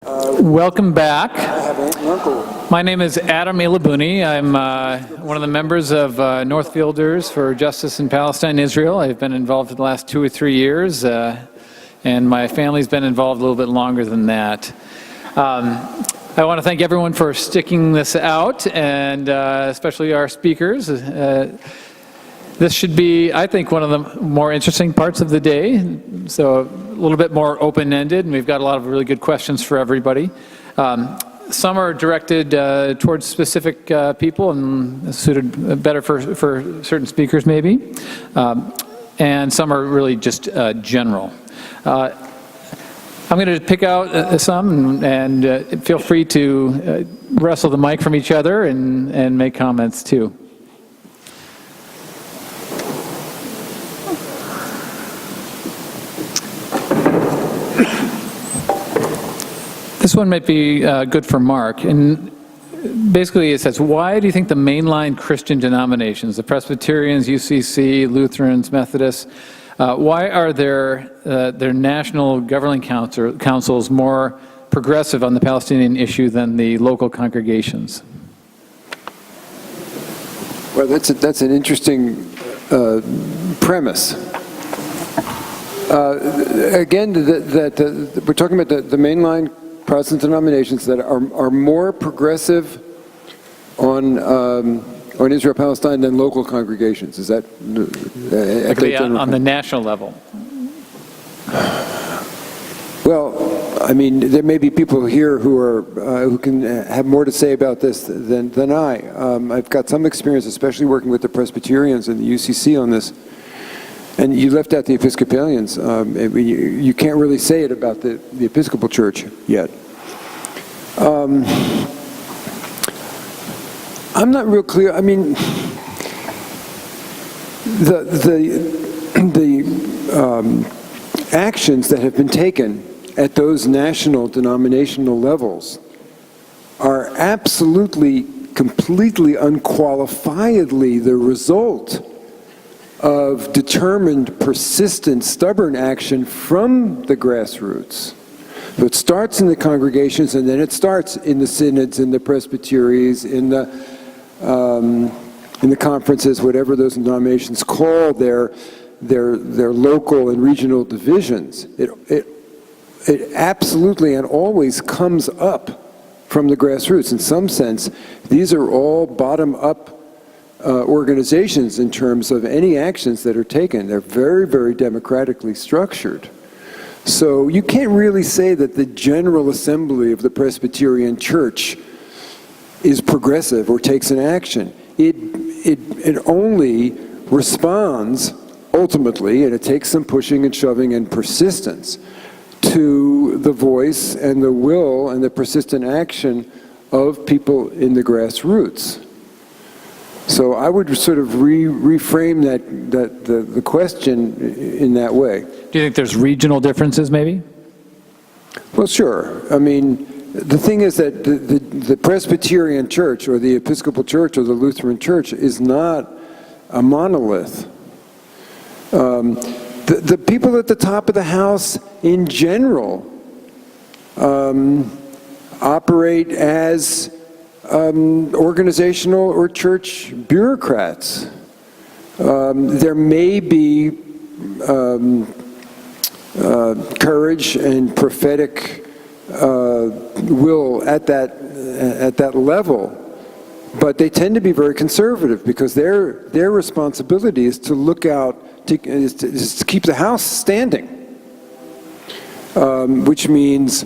Welcome back. My name is Adam Elabuni. I'm one of the members of Northfielders for Justice in Palestine, Israel. I've been involved for the last 2 or 3 years, and my family's been involved a little bit longer than that. I want to thank everyone for sticking this out, and especially our speakers. This should be, I think, one of the more interesting parts of the day, so a little bit more open-ended, and we've got a lot of really good questions for everybody. Some are directed towards specific people and suited better for certain speakers, maybe, and some are really just general. I'm going to pick out some, and feel free to wrestle the mic from each other and make comments too. This one might be good for Mark, and basically it says, why do you think the mainline Christian denominations, the Presbyterians, UCC, Lutherans, Methodists, why are their national governing councils more progressive on the Palestinian issue than the local congregations? Well, that's an interesting premise. Again, we're talking about the mainline Protestant denominations that are more progressive on Israel-Palestine than local congregations. Is that on the national level? Well, I mean, there may be people here who can have more to say about this than I. I've got some experience, especially working with the Presbyterians and the UCC on this. And you left out the Episcopalians. You can't really say it about the Episcopal Church yet. I'm not real clear. I mean, the actions that have been taken at those national denominational levels are absolutely, completely, unqualifiedly the result of determined, persistent, stubborn action from the grassroots. So it starts in the congregations, and then it starts in the synods, in the presbyteries, in the conferences, whatever those denominations call their local and regional divisions. It absolutely and always comes up from the grassroots. In some sense, these are all bottom-up organizations in terms of any actions that are taken. They're very, very democratically structured. So you can't really say that the General Assembly of the Presbyterian Church is progressive or takes an action. It only responds ultimately, and it takes some pushing and shoving and persistence, to the voice and the will and the persistent action of people in the grassroots. So I would sort of reframe the question in that way. Do you think there's regional differences, maybe? Well, sure. I mean, the thing is that the Presbyterian Church or the Episcopal Church or the Lutheran Church is not a monolith. The people at the top of the house in general operate as organizational or church bureaucrats. There may be courage and prophetic will at that level, but they tend to be very conservative because their responsibility is to look out is to keep the house standing, which means,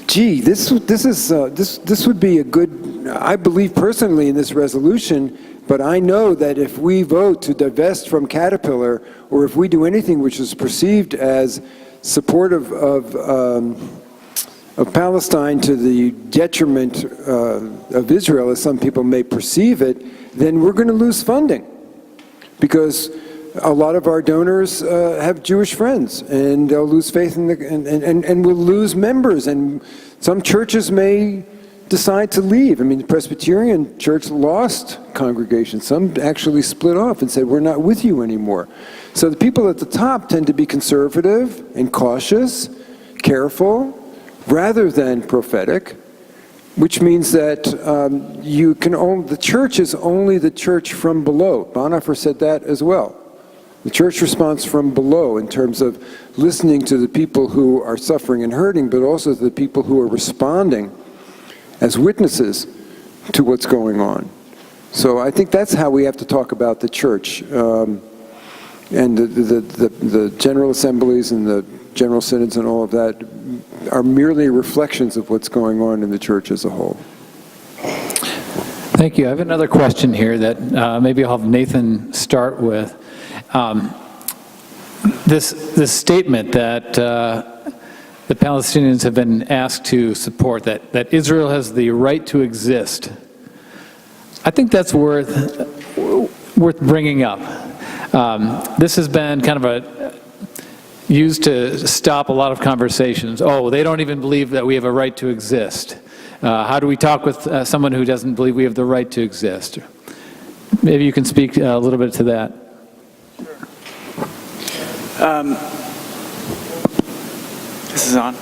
gee, this would be a good. I believe personally in this resolution. But I know that if we vote to divest from Caterpillar, or if we do anything which is perceived as supportive of Palestine to the detriment of Israel, as some people may perceive it, then we're going to lose funding. Because a lot of our donors have Jewish friends, and they'll lose faith in and we'll lose members, and some churches may decide to leave. I mean, the Presbyterian Church lost congregations. Some actually split off and said, we're not with you anymore. So the people at the top tend to be conservative and cautious, careful, rather than prophetic, which means that the church is only the church from below. Bonhoeffer said that as well. The church responds from below in terms of listening to the people who are suffering and hurting, but also to the people who are responding as witnesses to what's going on. So I think that's how we have to talk about the church. And the General Assemblies and the General Synods and all of that are merely reflections of what's going on in the church as a whole. Thank you. I have another question here that maybe I'll have Nathan start with. This statement that the Palestinians have been asked to support, that Israel has the right to exist. I think that's worth bringing up. This has been kind of used to stop a lot of conversations. Oh, they don't even believe that we have a right to exist. How do we talk with someone who doesn't believe we have the right to exist? Maybe you can speak a little bit to that. This is on.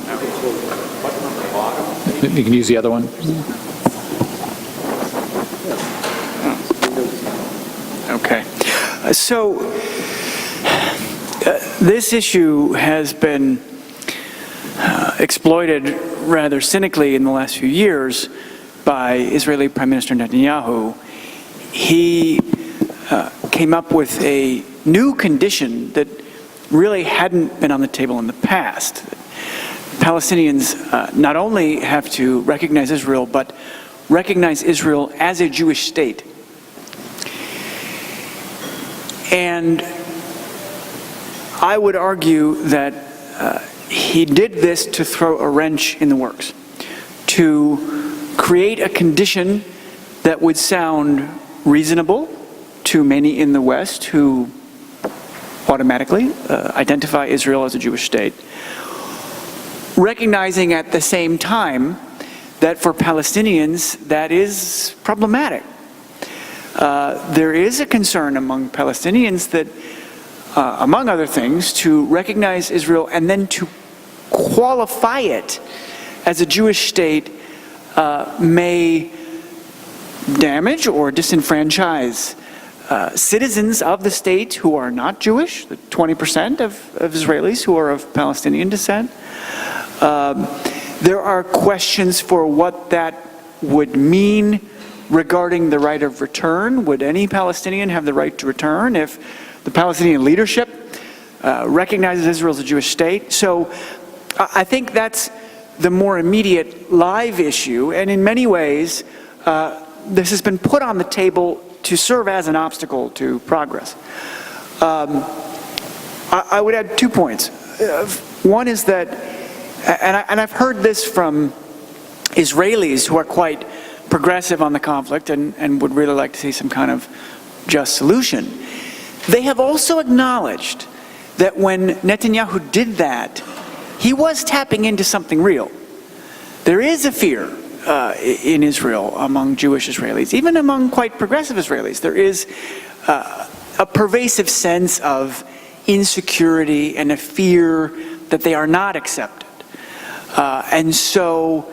You can use the other one. Okay. So this issue has been exploited rather cynically in the last few years by Israeli Prime Minister Netanyahu. He came up with a new condition that really hadn't been on the table in the past. Palestinians not only have to recognize Israel, but recognize Israel as a Jewish state. And I would argue that he did this to throw a wrench in the works, to create a condition that would sound reasonable to many in the West who automatically identify Israel as a Jewish state, recognizing at the same time that for Palestinians that is problematic. There is a concern among Palestinians that, among other things, to recognize Israel and then to qualify it as a Jewish state may damage or disenfranchise citizens of the state who are not Jewish, the 20% of Israelis who are of Palestinian descent. There are questions for what that would mean regarding the right of return. Would any Palestinian have the right to return if the Palestinian leadership recognizes Israel as a Jewish state? So I think that's the more immediate live issue, and in many ways this has been put on the table to serve as an obstacle to progress. I would add 2 points. One is that, and I've heard this from Israelis who are quite progressive on the conflict and would really like to see some kind of just solution. They have also acknowledged that when Netanyahu did that, he was tapping into something real. There is a fear in Israel among Jewish Israelis, even among quite progressive Israelis. There is a pervasive sense of insecurity and a fear that they are not accepted. And so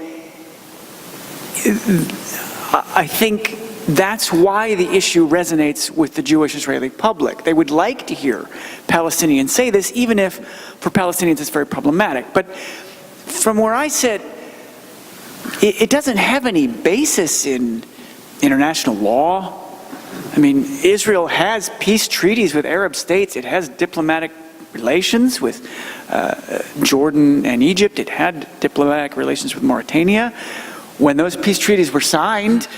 I think that's why the issue resonates with the Jewish Israeli public. They would like to hear Palestinians say this, even if for Palestinians it's very problematic. But from where I sit, it doesn't have any basis in international law. I mean, Israel has peace treaties with Arab states. It has diplomatic relations with Jordan and Egypt. It had diplomatic relations with Mauritania. When those peace treaties were signed,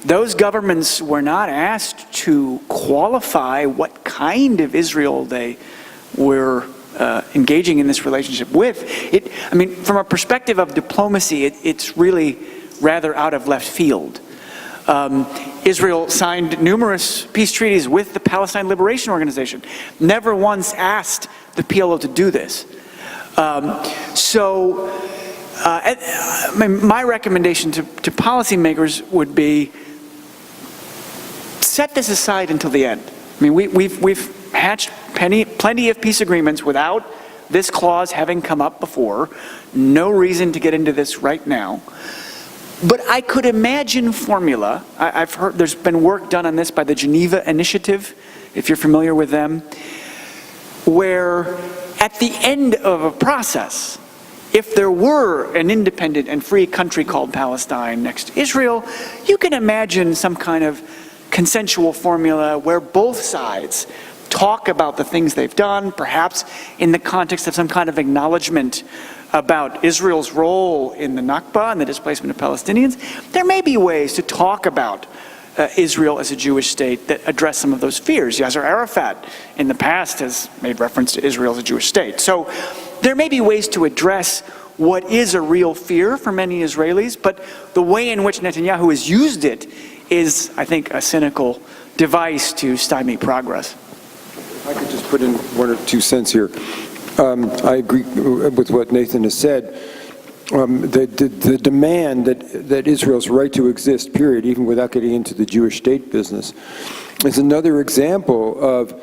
those governments were not asked to qualify what kind of Israel they were engaging in this relationship with. I mean, from a perspective of diplomacy, it's really rather out of left field. Israel signed numerous peace treaties with the Palestine Liberation Organization, never once asked the PLO to do this. My recommendation to policymakers would be set this aside until the end. I mean, we've hatched plenty of peace agreements without this clause having come up before. No reason to get into this right now. But I could imagine formula. I've heard there's been work done on this by the Geneva Initiative, if you're familiar with them, where at the end of a process, if there were an independent and free country called Palestine next to Israel, you can imagine some kind of consensual formula where both sides talk about the things they've done, perhaps in the context of some kind of acknowledgement about Israel's role in the Nakba and the displacement of Palestinians. There may be ways to talk about Israel as a Jewish state that address some of those fears. Yasser Arafat in the past has made reference to Israel as a Jewish state. So there may be ways to address what is a real fear for many Israelis, but the way in which Netanyahu has used it is, I think, a cynical device to stymie progress. If I could just put in 1 or 2 cents here. I agree with what Nathan has said. The demand that Israel's right to exist, period, even without getting into the Jewish state business, is another example of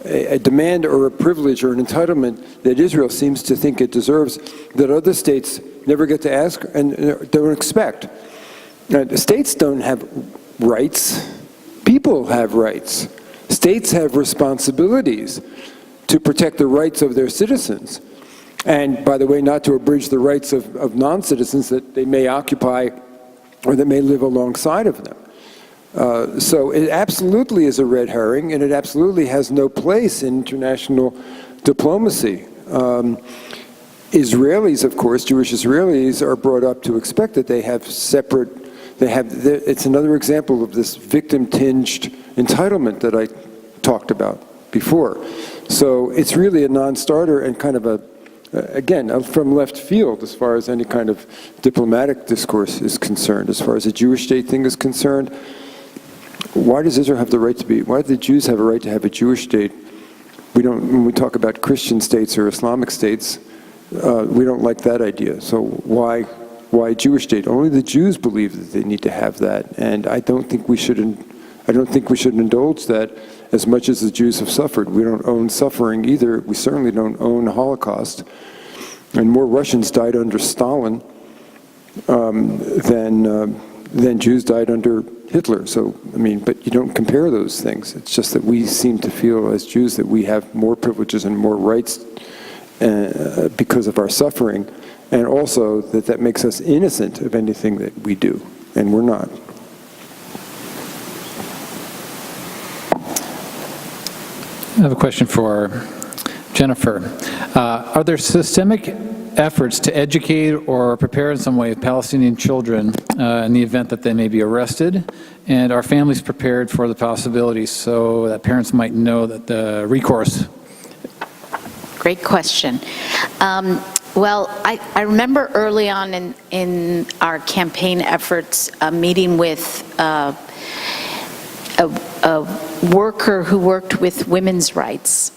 a demand or a privilege or an entitlement that Israel seems to think it deserves that other states never get to ask and don't expect. The states don't have rights. People have rights. States have responsibilities to protect the rights of their citizens. And, by the way, not to abridge the rights of non-citizens that they may occupy or that may live alongside of them. So it absolutely is a red herring, and it absolutely has no place in international diplomacy. Israelis, of course, Jewish Israelis, are brought up to expect that they have separate, it's another example of this victim-tinged entitlement that I talked about before. So it's really a non-starter and kind of again, from left field as far as any kind of diplomatic discourse is concerned. As far as the Jewish state thing is concerned, why does Israel have the right to be, why do the Jews have a right to have a Jewish state? When we talk about Christian states or Islamic states, we don't like that idea. So why Jewish state? Only the Jews believe that they need to have that, and I don't think we should indulge that as much as the Jews have suffered. We don't own suffering either. We certainly don't own the Holocaust. And more Russians died under Stalin than Jews died under Hitler. So, I mean, but you don't compare those things. It's just that we seem to feel as Jews that we have more privileges and more rights because of our suffering, and also that makes us innocent of anything that we do, and we're not. I have a question for Jennifer. Are there systemic efforts to educate or prepare in some way Palestinian children in the event that they may be arrested? And are families prepared for the possibility so that parents might know that the recourse? Great question. Well, I remember early on in our campaign efforts meeting with a worker who worked with women's rights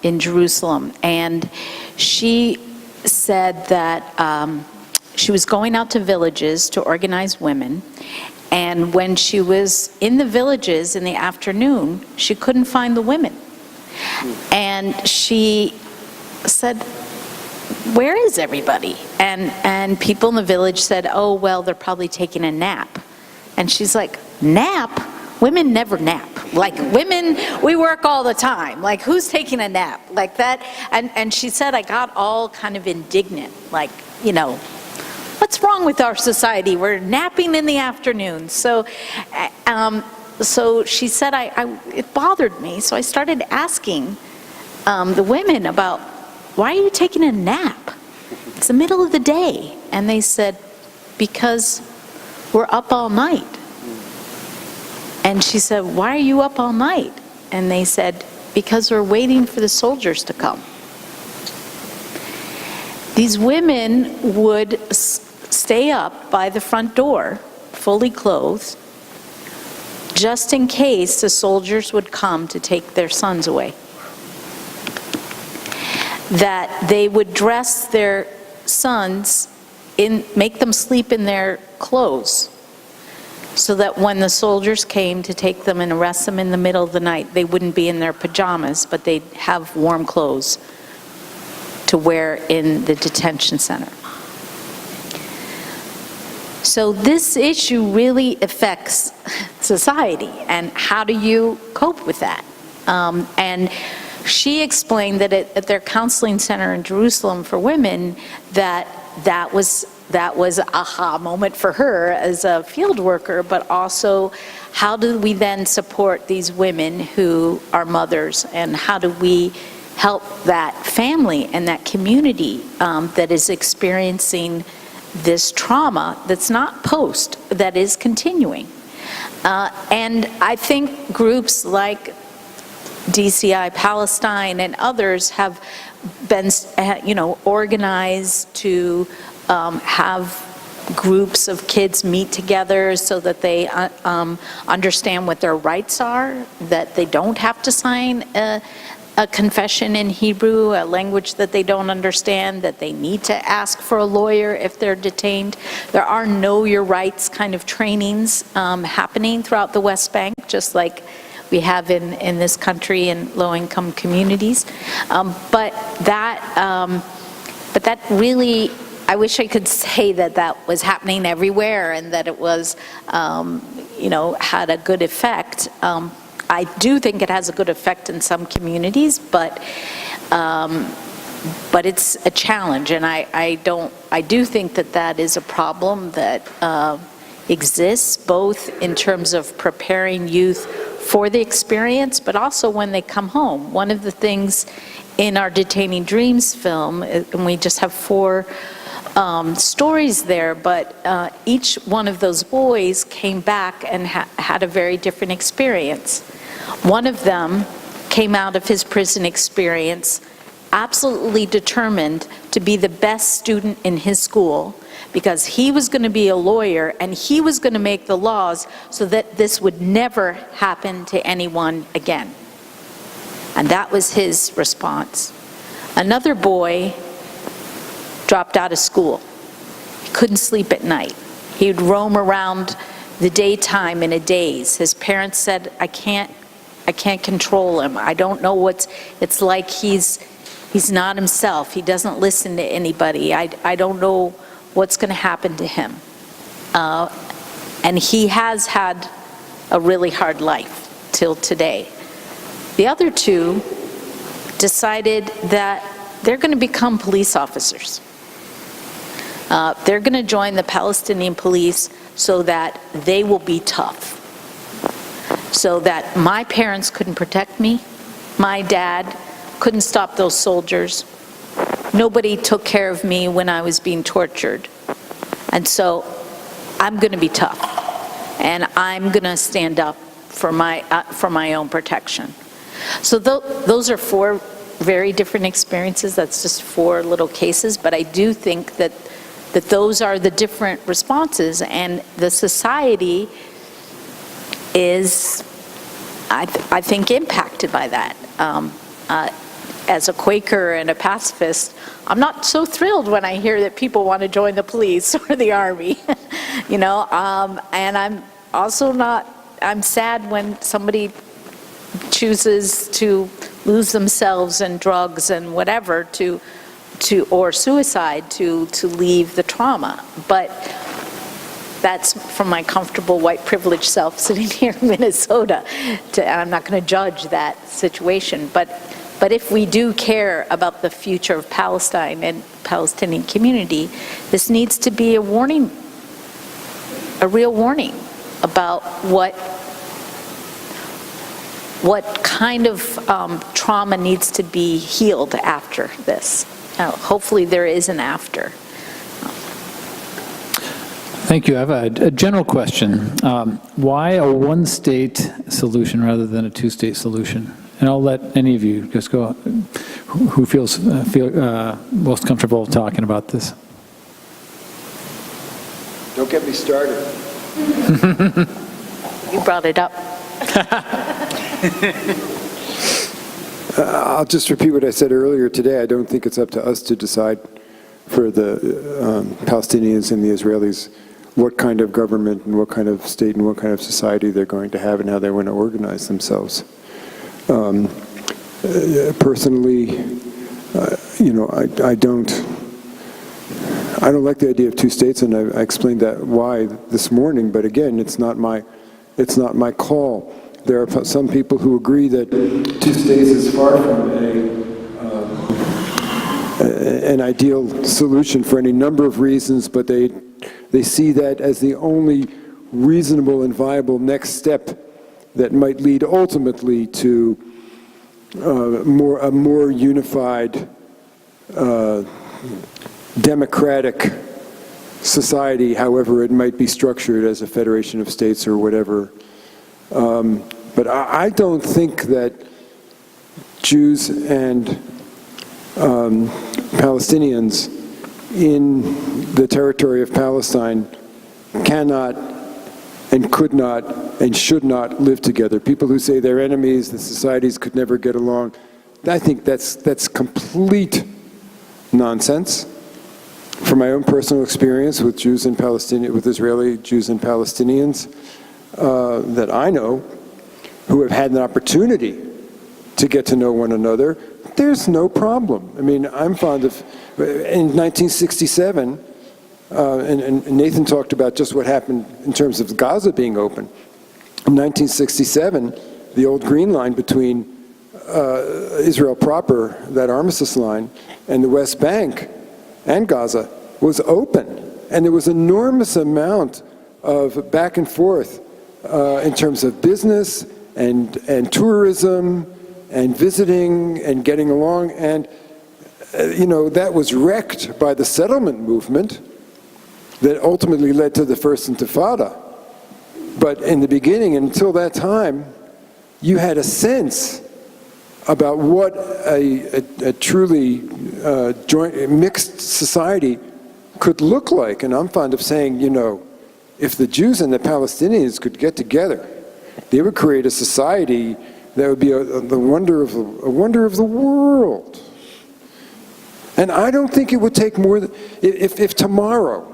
in Jerusalem, and she said that she was going out to villages to organize women, and when she was in the villages in the afternoon, she couldn't find the women. And she said, "Where is everybody?" And people in the village said, "Oh, well, they're probably taking a nap." And she's like, "Nap? Women never nap. Like, women, we work all the time. Like, who's taking a nap?" Like that. And she said, I got all kind of indignant. Like, you know, what's wrong with our society? We're napping in the afternoon. So she said, it bothered me. So I started asking the women about, why are you taking a nap? It's the middle of the day. And they said, because we're up all night. And she said, why are you up all night? And they said, because we're waiting for the soldiers to come. These women would stay up by the front door, fully clothed, just in case the soldiers would come to take their sons away. That they would dress their sons, make them sleep in their clothes, so that when the soldiers came to take them and arrest them in the middle of the night, they wouldn't be in their pajamas, but they'd have warm clothes to wear in the detention center. So this issue really affects society, and how do you cope with that? And she explained that at their counseling center in Jerusalem for women, that was an aha moment for her as a field worker, but also how do we then support these women who are mothers, and how do we help that family and that community that is experiencing this trauma that's not post, that is continuing. And I think groups like DCI Palestine and others have been, organized to have groups of kids meet together so that they understand what their rights are, that they don't have to sign a confession in Hebrew, a language that they don't understand, that they need to ask for a lawyer if they're detained. There are know your rights kind of trainings happening throughout the West Bank, just like we have in this country in low-income communities. But that really, I wish I could say that was happening everywhere and that it was, had a good effect. I do think it has a good effect in some communities, but it's a challenge, and I do think that is a problem that exists, both in terms of preparing youth for the experience, but also when they come home. One of the things in our Detaining Dreams film, and we just have 4 stories there, but each one of those boys came back and had a very different experience. One of them came out of his prison experience absolutely determined to be the best student in his school, because he was going to be a lawyer and he was going to make the laws so that this would never happen to anyone again. And that was his response. Another boy dropped out of school. He couldn't sleep at night. He would roam around the daytime in a daze. His parents said, I can't control him. I don't know it's like he's not himself. He doesn't listen to anybody. I don't know what's going to happen to him. And he has had a really hard life till today. The other 2 decided that they're going to become police officers. They're going to join the Palestinian police so that they will be tough. So that my parents couldn't protect me, my dad couldn't stop those soldiers, nobody took care of me when I was being tortured. And so I'm going to be tough, and I'm going to stand up for my own protection. So those are 4 very different experiences. That's just 4 little cases, but I do think that those are the different responses, and the society is, I think, impacted by that. As a Quaker and a pacifist, I'm not so thrilled when I hear that people want to join the police or the army, and I'm also I'm sad when somebody chooses to lose themselves in drugs and whatever or suicide to leave the trauma. But that's from my comfortable white privileged self sitting here in Minnesota, and I'm not going to judge that situation. But if we do care about the future of Palestine and Palestinian community, this needs to be a warning, a real warning about what kind of trauma needs to be healed after this. Hopefully there is an after. Thank you. I have a general question. Why a one-state solution rather than a two-state solution? And I'll let any of you just go, who feels most comfortable talking about this. Don't get me started. You brought it up. I'll just repeat what I said earlier today. I don't think it's up to us to decide for the Palestinians and the Israelis what kind of government and what kind of state and what kind of society they're going to have and how they want to organize themselves. Personally, I don't like the idea of two states, and I explained that why this morning. But again, it's not my call. There are some people who agree that two states is far from an ideal solution for any number of reasons, but they see that as the only reasonable and viable next step that might lead ultimately to a more unified, democratic society, however it might be structured as a federation of states or whatever. But I don't think that Jews and Palestinians in the territory of Palestine cannot and could not and should not live together. People who say they're enemies, the societies could never get along, I think that's complete nonsense. From my own personal experience with Jews and with Israeli Jews and Palestinians that I know, who have had an opportunity to get to know one another, there's no problem. I mean, I'm fond of, in 1967, and Nathan talked about just what happened in terms of Gaza being open. In 1967, the old Green Line between Israel proper, that armistice line, and the West Bank and Gaza was open. And there was an enormous amount of back and forth in terms of business and tourism and visiting and getting along. And, that was wrecked by the settlement movement that ultimately led to the First Intifada. But in the beginning, until that time, you had a sense about what a truly mixed society could look like. And I'm fond of saying, if the Jews and the Palestinians could get together, they would create a society that would be a wonder of the world. And I don't think it would take more than, if tomorrow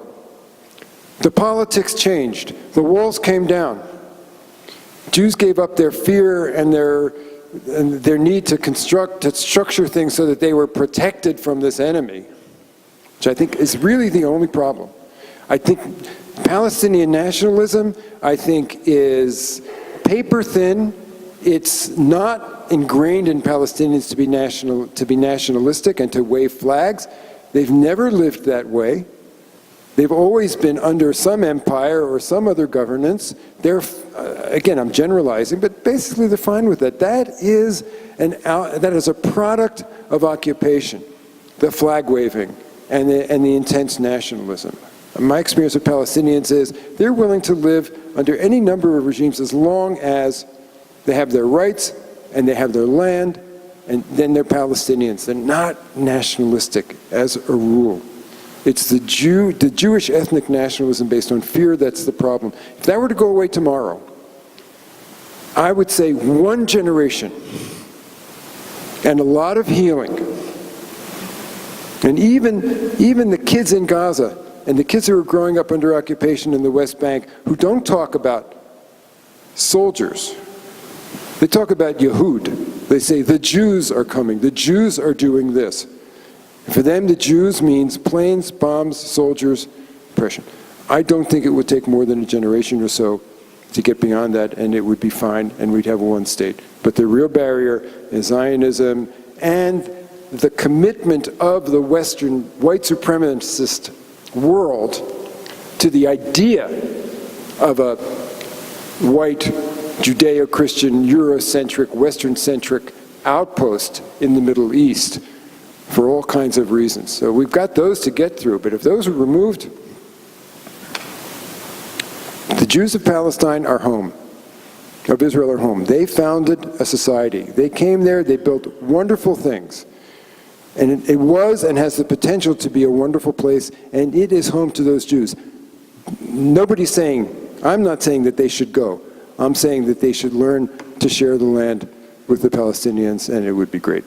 the politics changed, the walls came down, Jews gave up their fear and their need to structure things so that they were protected from this enemy, which I think is really the only problem. I think Palestinian nationalism, is paper thin. It's not ingrained in Palestinians to be nationalistic and to wave flags. They've never lived that way. They've always been under some empire or some other governance. They're, again, I'm generalizing, but basically they're fine with that. That is a product of occupation, the flag waving and the intense nationalism. My experience with Palestinians is they're willing to live under any number of regimes as long as they have their rights and they have their land, and then they're Palestinians. They're not nationalistic as a rule. It's the Jewish ethnic nationalism based on fear that's the problem. If that were to go away tomorrow, I would say one generation and a lot of healing. And even the kids in Gaza and the kids who are growing up under occupation in the West Bank who don't talk about soldiers, they talk about Yehud. They say the Jews are coming, the Jews are doing this. For them, the Jews means planes, bombs, soldiers, oppression. I don't think it would take more than a generation or so to get beyond that, and it would be fine, and we'd have one state. But the real barrier is Zionism and the commitment of the Western white supremacist world to the idea of a white, Judeo-Christian, Eurocentric, Western-centric outpost in the Middle East for all kinds of reasons. So we've got those to get through, but if those are removed, the Jews of Palestine are home, of Israel are home. They founded a society. They came there, they built wonderful things. And it was and has the potential to be a wonderful place, and it is home to those Jews. Nobody's saying, I'm not saying that they should go. I'm saying that they should learn to share the land with the Palestinians, and it would be great.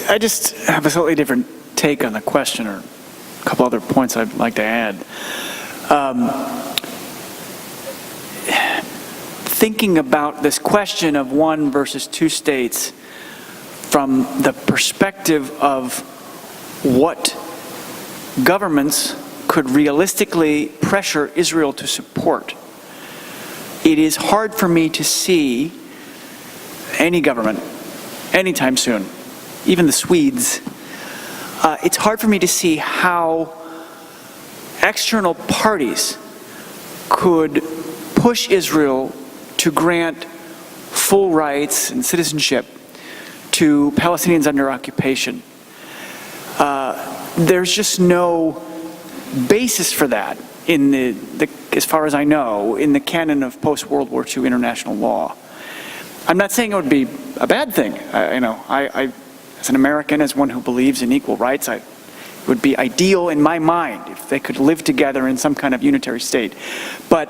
I just have a slightly different take on the question, or a couple other points I'd like to add. Thinking about this question of one versus two states, from the perspective of what governments could realistically pressure Israel to support. It is hard for me to see any government anytime soon, even the Swedes. It's hard for me to see how external parties could push Israel to grant full rights and citizenship to Palestinians under occupation. There's just no basis for that in the, as far as I know, in the canon of post-World War II international law. I'm not saying it would be a bad thing. I, as an American, as one who believes in equal rights, it would be ideal in my mind if they could live together in some kind of unitary state. But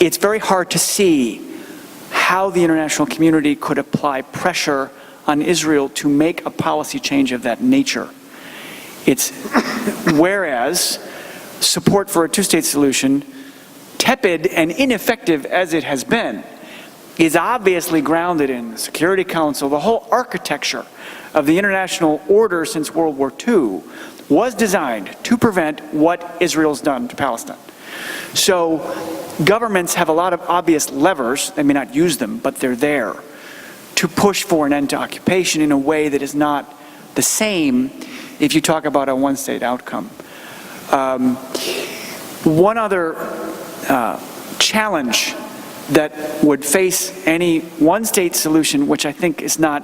it's very hard to see how the international community could apply pressure on Israel to make a policy change of that nature. Whereas support for a two-state solution, tepid and ineffective as it has been, is obviously grounded in the Security Council. The whole architecture of the international order since World War II was designed to prevent what Israel's done to Palestine. So governments have a lot of obvious levers, they may not use them, but they're there to push for an end to occupation in a way that is not the same if you talk about a one-state outcome. One other challenge that would face any one-state solution, which I think is not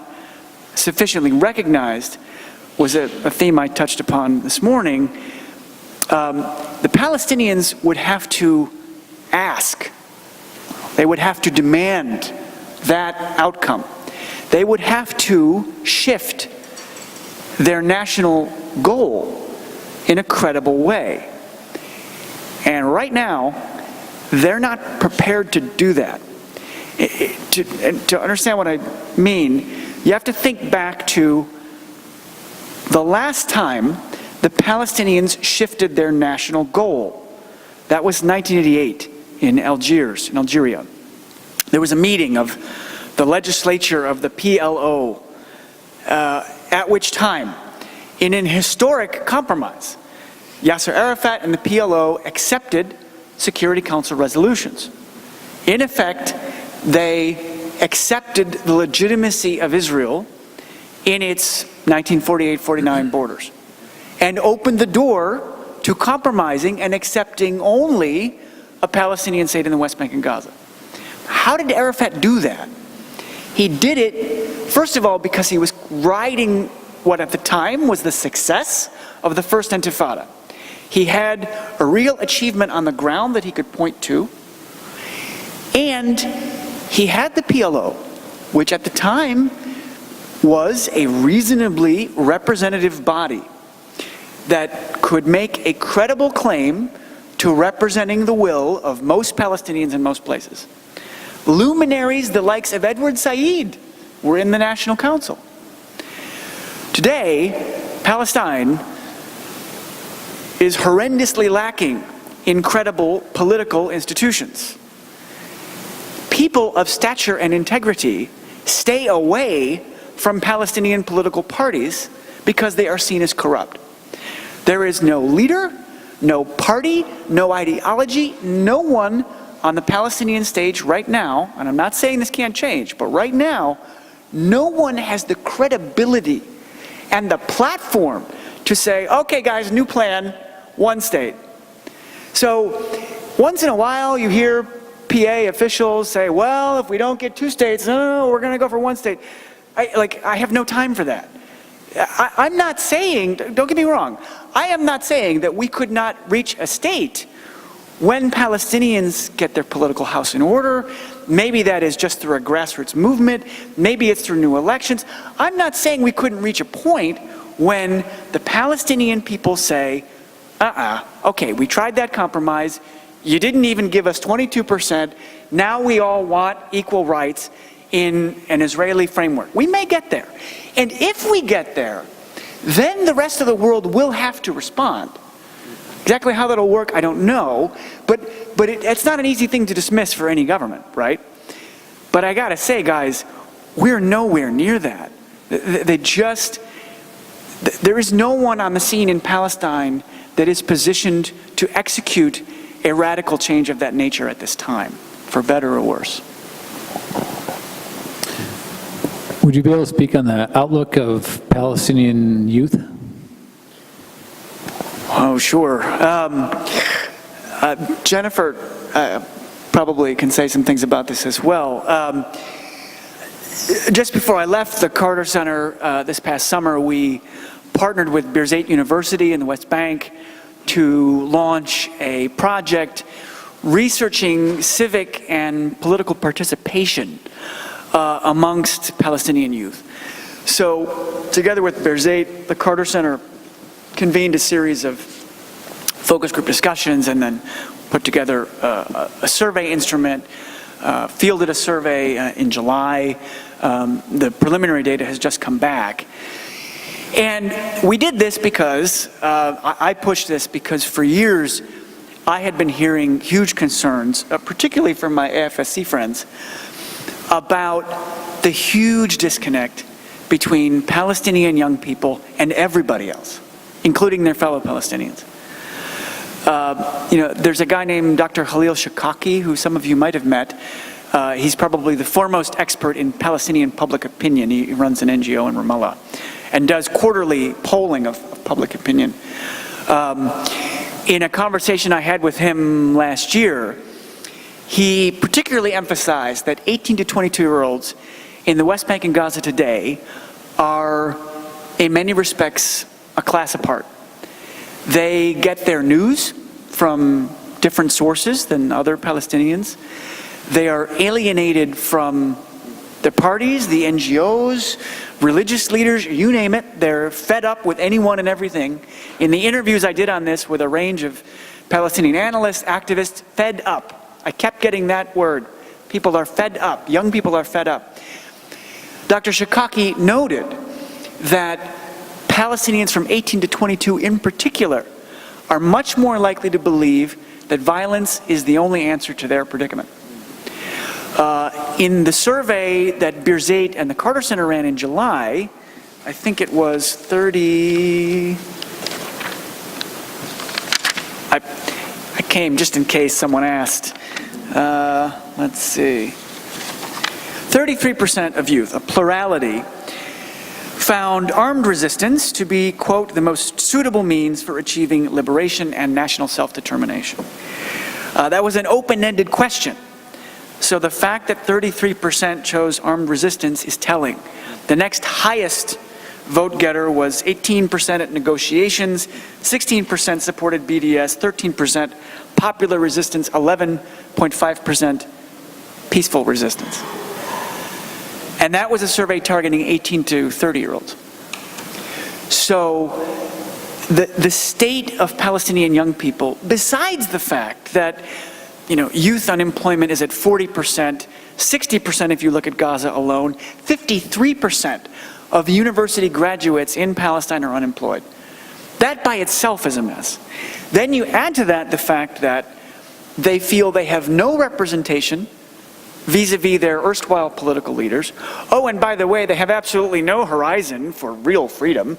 sufficiently recognized, was a theme I touched upon this morning. The Palestinians would have to ask, they would have to demand that outcome. They would have to shift their national goal in a credible way. And right now, they're not prepared to do that. To understand what I mean, you have to think back to the last time the Palestinians shifted their national goal. That was 1988 in Algiers, in Algeria. There was a meeting of the legislature of the PLO, at which time, in an historic compromise, Yasser Arafat and the PLO accepted Security Council resolutions. In effect, they accepted the legitimacy of Israel in its 1948-49 borders and opened the door to compromising and accepting only a Palestinian state in the West Bank and Gaza. How did Arafat do that? He did it, first of all, because he was riding what at the time was the success of the First Intifada. He had a real achievement on the ground that he could point to, and he had the PLO, which at the time was a reasonably representative body that could make a credible claim to representing the will of most Palestinians in most places. Luminaries the likes of Edward Said were in the National Council. Today, Palestine is horrendously lacking in credible political institutions. People of stature and integrity stay away from Palestinian political parties because they are seen as corrupt. There is no leader, no party, no ideology, no one on the Palestinian stage right now, and I'm not saying this can't change, but right now, no one has the credibility and the platform to say, okay guys, new plan, one state. So once in a while you hear PA officials say, well, if we don't get two states, no, we're going to go for one state. I have no time for that. I'm not saying, don't get me wrong, I am not saying that we could not reach a state when Palestinians get their political house in order. Maybe that is just through a grassroots movement, maybe it's through new elections. I'm not saying we couldn't reach a point when the Palestinian people say, okay, we tried that compromise, you didn't even give us 22%, now we all want equal rights in an Israeli framework. We may get there. And if we get there, then the rest of the world will have to respond. Exactly how that'll work, I don't know, but it's not an easy thing to dismiss for any government, right? But I gotta say, guys, we're nowhere near that. There is no one on the scene in Palestine that is positioned to execute a radical change of that nature at this time, for better or worse. Would you be able to speak on the outlook of Palestinian youth? Oh, sure. Jennifer probably can say some things about this as well. Just before I left the Carter Center this past summer, we partnered with Birzeit University in the West Bank to launch a project researching civic and political participation amongst Palestinian youth. So together with Birzeit, the Carter Center convened a series of focus group discussions and then put together a survey instrument, fielded a survey in July. The preliminary data has just come back. And we did this because, I pushed this because for years I had been hearing huge concerns, particularly from my AFSC friends, about the huge disconnect between Palestinian young people and everybody else, including their fellow Palestinians. There's a guy named Dr. Khalil Shikaki, who some of you might have met. He's probably the foremost expert in Palestinian public opinion. He runs an NGO in Ramallah and does quarterly polling of public opinion. In a conversation I had with him last year, he particularly emphasized that 18 to 22-year-olds in the West Bank and Gaza today are, in many respects, a class apart. They get their news from different sources than other Palestinians. They are alienated from the parties, the NGOs, religious leaders, you name it. They're fed up with anyone and everything. In the interviews I did on this with a range of Palestinian analysts, activists, fed up. I kept getting that word. People are fed up. Young people are fed up. Dr. Shikaki noted that Palestinians from 18 to 22 in particular are much more likely to believe that violence is the only answer to their predicament. In the survey that Birzeit and the Carter Center ran in July, I think it was 30... I came just in case someone asked. Let's see. 33% of youth, a plurality, found armed resistance to be, quote, the most suitable means for achieving liberation and national self-determination. That was an open-ended question. So the fact that 33% chose armed resistance is telling. The next highest vote getter was 18% at negotiations, 16% supported BDS, 13% popular resistance, 11.5% peaceful resistance. And that was a survey targeting 18 to 30-year-olds. So the state of Palestinian young people, besides the fact that youth unemployment is at 40%, 60% if you look at Gaza alone, 53% of university graduates in Palestine are unemployed. That by itself is a mess. Then you add to that the fact that they feel they have no representation vis-a-vis their erstwhile political leaders. Oh, and by the way, they have absolutely no horizon for real freedom,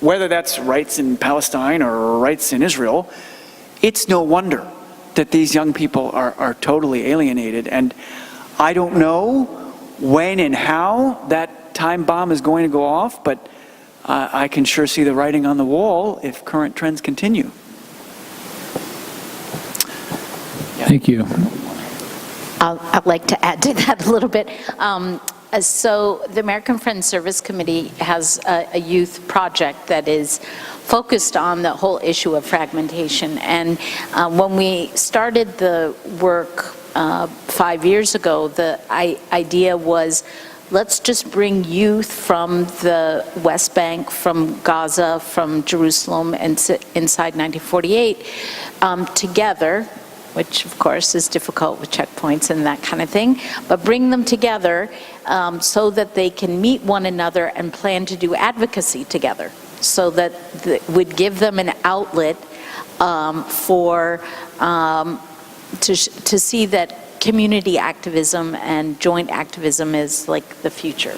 whether that's rights in Palestine or rights in Israel. It's no wonder that these young people are totally alienated. And I don't know when and how that time bomb is going to go off, but I can sure see the writing on the wall if current trends continue. Thank you. I'd like to add to that a little bit. So the American Friends Service Committee has a youth project that is focused on the whole issue of fragmentation. And when we started the work 5 years ago, the idea was, let's just bring youth from the West Bank, from Gaza, from Jerusalem, and inside 1948 together, which of course is difficult with checkpoints and that kind of thing, but bring them together so that they can meet one another and plan to do advocacy together, so that would give them an outlet to see that community activism and joint activism is like the future.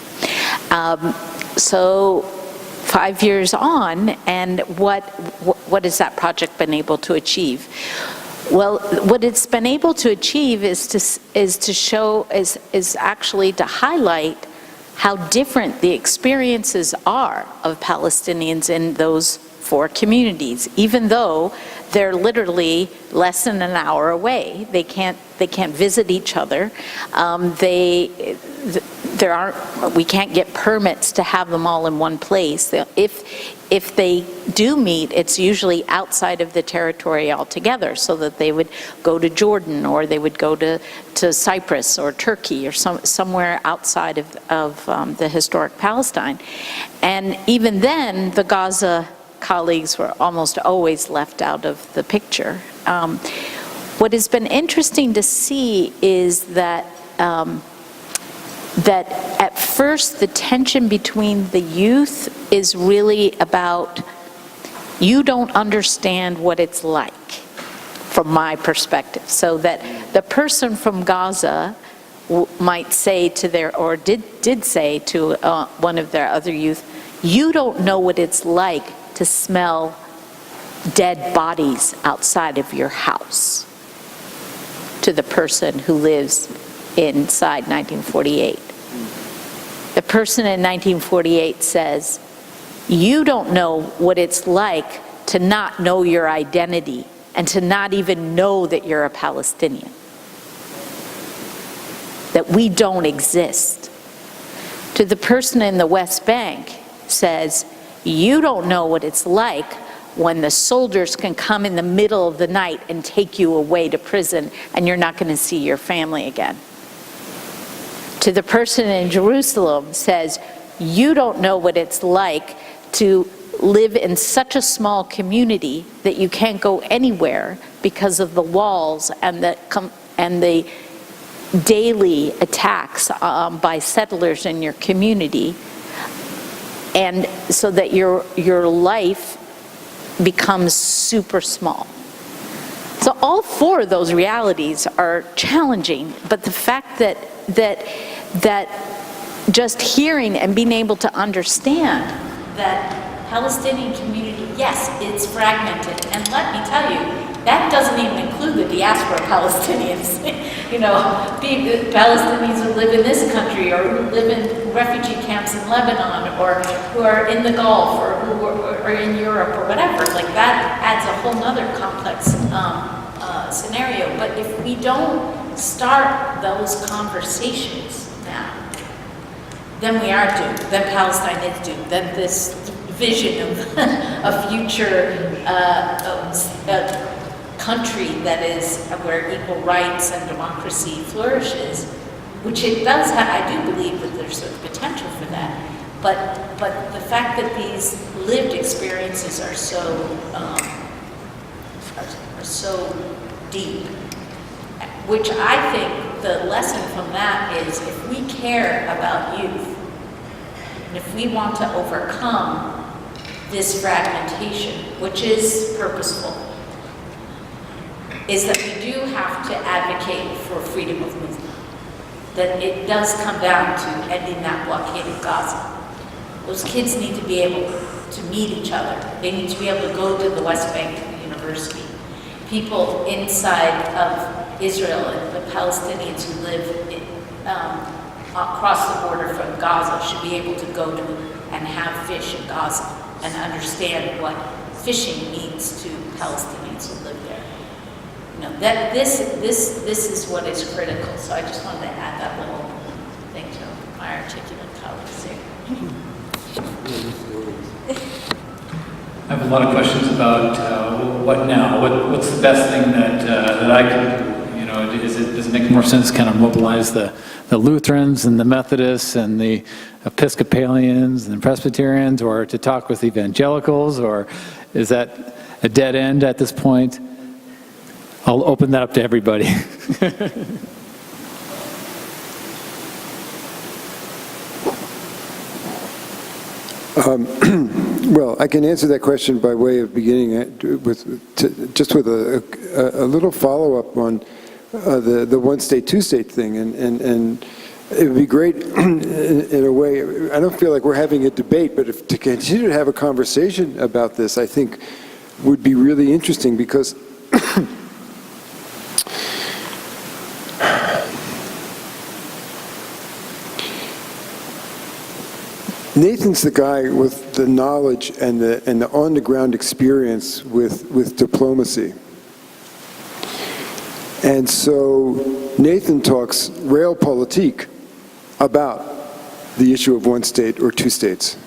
So 5 years on, and what has that project been able to achieve? Well, what it's been able to achieve is actually to highlight how different the experiences are of Palestinians in those 4 communities, even though they're literally less than an hour away. They can't visit each other. We can't get permits to have them all in one place. If they do meet, it's usually outside of the territory altogether, so that they would go to Jordan, or they would go to Cyprus or Turkey, or somewhere outside of the historic Palestine. And even then, the Gaza colleagues were almost always left out of the picture. What has been interesting to see is that at first the tension between the youth is really about, you don't understand what it's like, from my perspective. So that the person from Gaza might say to or did say to one of their other youth, you don't know what it's like to smell dead bodies outside of your house, to the person who lives inside 1948. The person in 1948 says, you don't know what it's like to not know your identity and to not even know that you're a Palestinian, that we don't exist. To the person in the West Bank says, you don't know what it's like when the soldiers can come in the middle of the night and take you away to prison and you're not going to see your family again. To the person in Jerusalem says, you don't know what it's like to live in such a small community that you can't go anywhere because of the walls and the daily attacks by settlers in your community, and so that your life becomes super small. So all 4 of those realities are challenging, but the fact that just hearing and being able to understand that Palestinian community, yes, it's fragmented, and let me tell you, that doesn't even include the diaspora Palestinians. Palestinians who live in this country, or who live in refugee camps in Lebanon, or who are in the Gulf, or who are in Europe, or whatever. Like, that adds a whole nother complex scenario. But if we don't start those conversations now, then we are doomed. Then Palestine is doomed. Then this vision of a future country that is where equal rights and democracy flourishes, which it does have. I do believe that there's a potential for that. But the fact that these lived experiences are so deep, which I think the lesson from that is, if we care about youth, and if we want to overcome this fragmentation, which is purposeful, is that we do have to advocate for freedom of movement. That it does come down to ending that blockade of Gaza. Those kids need to be able to meet each other. They need to be able to go to the West Bank University. People inside of Israel and the Palestinians who live across the border from Gaza should be able to go to and have fish in Gaza and understand what fishing means to Palestinians who live there. That this is what is critical. So I just wanted to add that little thing to my articulate colleagues here. I have a lot of questions about what now. What's the best thing that I can do? Does it make more sense to kind of mobilize the Lutherans and the Methodists and the Episcopalians and the Presbyterians, or to talk with evangelicals, or is that a dead end at this point? I'll open that up to everybody. Well, I can answer that question by way of beginning with a little follow-up on the one-state, two-state thing. And it would be great in a way. I don't feel like we're having a debate, but to continue to have a conversation about this, I think would be really interesting, because Nathan's the guy with the knowledge and the on-the-ground experience with diplomacy. And so Nathan talks realpolitik about the issue of one state or two states.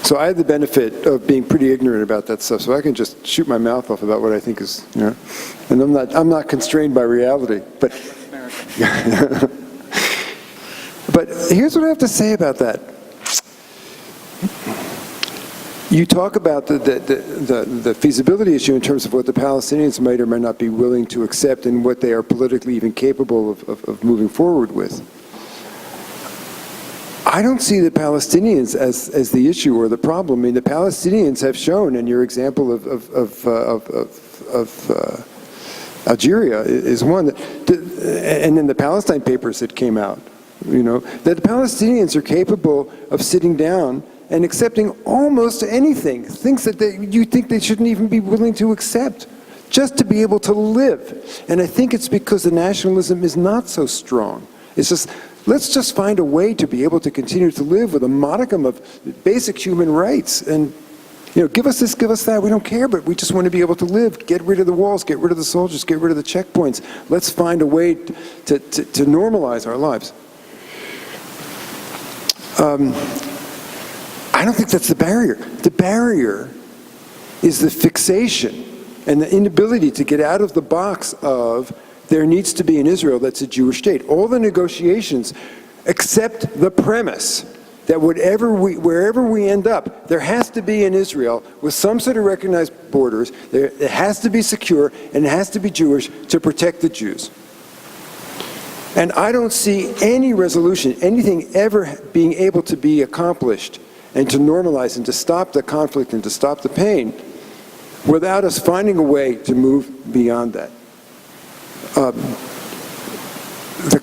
So I have the benefit of being pretty ignorant about that stuff, so I can just shoot my mouth off about what I think is, you know, and I'm not constrained by reality. But but here's what I have to say about that. You talk about the feasibility issue in terms of what the Palestinians might or might not be willing to accept and what they are politically even capable of moving forward with. I don't see the Palestinians as the issue or the problem. I mean, the Palestinians have shown, and your example of Algeria is one, and then the Palestine papers that came out, you know, that the Palestinians are capable of sitting down and accepting almost anything, things that you think they shouldn't even be willing to accept, just to be able to live. And I think it's because the nationalism is not so strong. It's just, let's just find a way to be able to continue to live with a modicum of basic human rights. And, you know, give us this, give us that, we don't care, but we just want to be able to live. Get rid of the walls, get rid of the soldiers, get rid of the checkpoints. Let's find a way to normalize our lives. I don't think that's the barrier. The barrier is the fixation and the inability to get out of the box of there needs to be an Israel that's a Jewish state. All the negotiations accept the premise that wherever we end up, there has to be an Israel with some sort of recognized borders. It has to be secure, and it has to be Jewish to protect the Jews. And I don't see any resolution, anything ever being able to be accomplished and to normalize and to stop the conflict and to stop the pain without us finding a way to move beyond that. The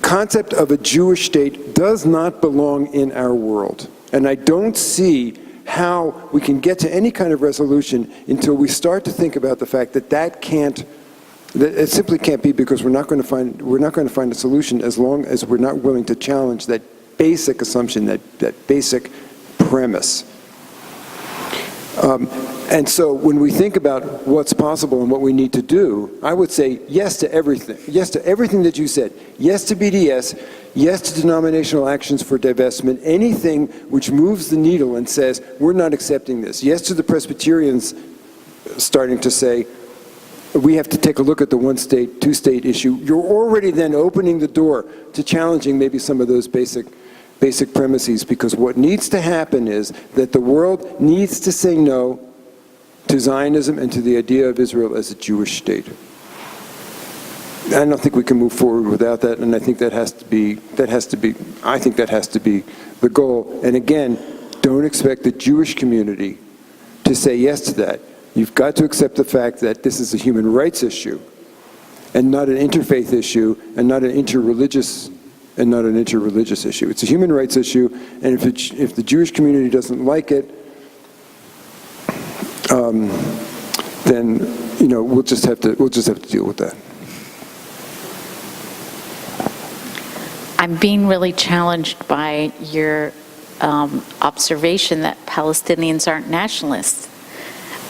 concept of a Jewish state does not belong in our world. And I don't see how we can get to any kind of resolution until we start to think about the fact that that it simply can't be, because we're not going to find a solution as long as we're not willing to challenge that basic assumption, that basic premise. And so when we think about what's possible and what we need to do, I would say yes to everything. Yes to everything that you said. Yes to BDS. Yes to denominational actions for divestment. Anything which moves the needle and says, we're not accepting this. Yes to the Presbyterians starting to say, we have to take a look at the one state, two state issue. You're already then opening the door to challenging maybe some of those basic premises, because what needs to happen is that the world needs to say no to Zionism and to the idea of Israel as a Jewish state. I don't think we can move forward without that, and I think that has to be the goal. And again, don't expect the Jewish community to say yes to that. You've got to accept the fact that this is a human rights issue and not an interfaith issue and not an interreligious issue. It's a human rights issue, and if the Jewish community doesn't like it, then, you know, we'll just have to deal with that. I'm being really challenged by your observation that Palestinians aren't nationalists,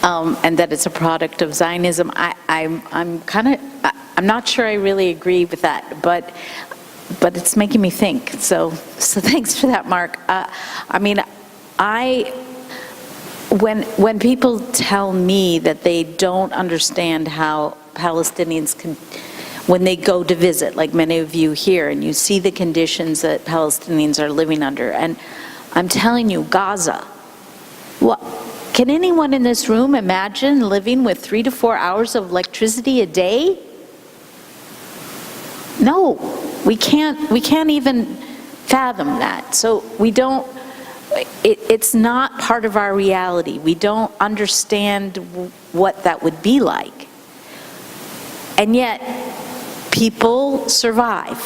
and that it's a product of Zionism. I'm not sure I really agree with that, but it's making me think. So thanks for that, Mark. I mean, when people tell me that they don't understand how Palestinians can, when they go to visit, like many of you here, and you see the conditions that Palestinians are living under, and I'm telling you, Gaza, what? Can anyone in this room imagine living with 3 to 4 hours of electricity a day? No, we can't even fathom that. So we don't, it's not part of our reality. We don't understand what that would be like. And yet, people survive.